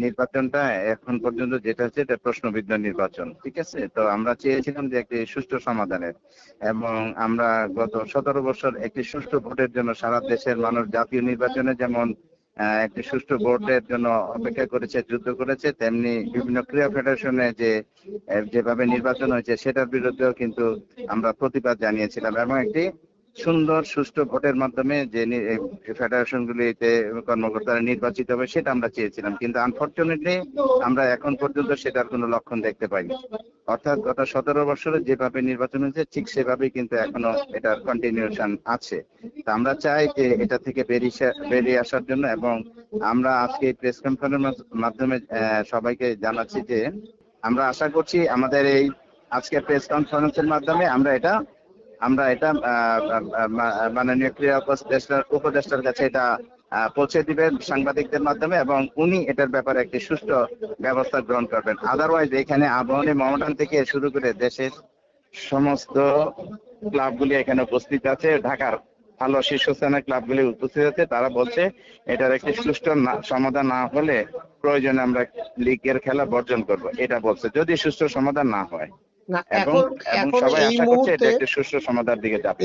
নির্বাচনটা এখন পর্যন্ত যেটা হচ্ছে এটা প্রশ্নবিদ্ধ নির্বাচন, ঠিক আছে। তো আমরা চেয়েছিলাম যে একটি সুষ্ঠু সমাধানের, এবং আমরা গত 17 বছর একটি সুষ্ঠু ভোটের জন্য সারা দেশের মানুষ জাতীয় নির্বাচনে যেমন একটি সুষ্ঠু ভোটের জন্য অপেক্ষা করেছে, যুদ্ধ করেছে, তেমনি বিভিন্ন ক্রীড়া ফেডারেশনে যে যেভাবে নির্বাচন হয়েছে সেটার বিরুদ্ধেও কিন্তু আমরা প্রতিবাদ জানিয়েছিলাম, এবং একটি সুন্দর সুষ্ঠু ভোটের মাধ্যমে যে ফেডারেশন গুলিতে কর্মকর্তারা নির্বাচিত হবে সেটা আমরা চেয়েছিলাম। কিন্তু আনফরচুনেটলি আমরা এখন পর্যন্ত সেটার কোনো লক্ষণ দেখতে পাইনি। অর্থাৎ গত 17 বছরে যেভাবে নির্বাচন হয়েছে ঠিক সেভাবেই কিন্তু এখনো এটার কন্টিনিউশন আছে। তা আমরা চাই যে এটা থেকে বেরিয়ে আসার জন্য, এবং আমরা আজকে প্রেস কনফারেন্সের মাধ্যমে সবাইকে জানাচ্ছি যে আমরা আশা করছি আমাদের এই আজকে প্রেস কনফারেন্সের মাধ্যমে আমরা এটা মাননীয় ক্রীড়া উপদেষ্টার কাছে এটা পৌঁছে দিবেন সাংবাদিকদের মাধ্যমে, এবং উনি এটার ব্যাপারে একটি সুষ্ঠু ব্যবস্থা গ্রহণ করবেন। আদারওয়াইজ এখানে আবাহনী মহডান থেকে শুরু করে দেশের সমস্ত ক্লাবগুলি এখানে উপস্থিত আছে, ঢাকার ভালো শীর্ষস্থানের ক্লাবগুলি উপস্থিত আছে, তারা বলছে এটার একটি সুষ্ঠু সমাধান না হলে প্রয়োজনে আমরা লিগের খেলা বর্জন করব, এটা বলছে, যদি সুষ্ঠু সমাধান না হয়। না এবং এখন সবাই এই আশা করছে এটা মুহূর্তে একটা সুষ্ঠু সমাধানের দিকে যাবে।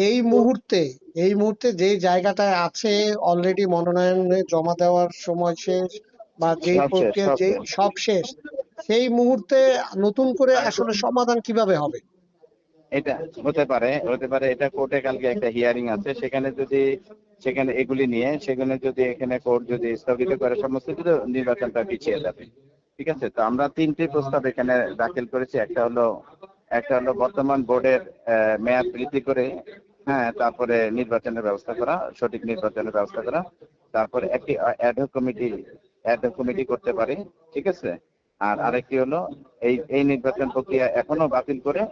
এই মুহূর্তে যে জায়গাটায় আছে, অলরেডি মনোনয়ন জমা দেওয়ার সময় শেষ বা যেই প্রক্রিয়া সব শেষ, সেই মুহূর্তে নতুন করে আসলে সমাধান কিভাবে হবে? এটা হতে পারে এটা কোর্টে কালকে একটা হিয়ারিং আছে, সেখানে এগুলি নিয়ে সেখানে যদি এখানে কোর্ট যদি স্থগিত করে সমস্ত কিছু, নির্বাচনটা পিছিয়ে যাবে, ঠিক আছে। তো আমরা 3টি প্রস্তাব এখানে দাখিল করেছি। একটা হলো বর্তমান বোর্ডের মেয়াদ বৃদ্ধি করে, হ্যাঁ, তারপরে নির্বাচনের ব্যবস্থা করা, সঠিক নির্বাচনের ব্যবস্থা করা, তারপরে একটি অ্যাডহক কমিটি করতে পারে, ঠিক আছে। আর আরেকটি হলো এই নির্বাচন প্রক্রিয়া এখনো বাতিল করে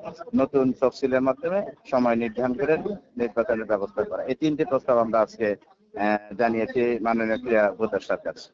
নতুন তফসিলের মাধ্যমে সময় নির্ধারণ করে নির্বাচনের ব্যবস্থা করা। এই 3টি প্রস্তাব আমরা আজকে জানিয়েছি মাননীয় ক্রীড়া উপদেষ্টার কাছে।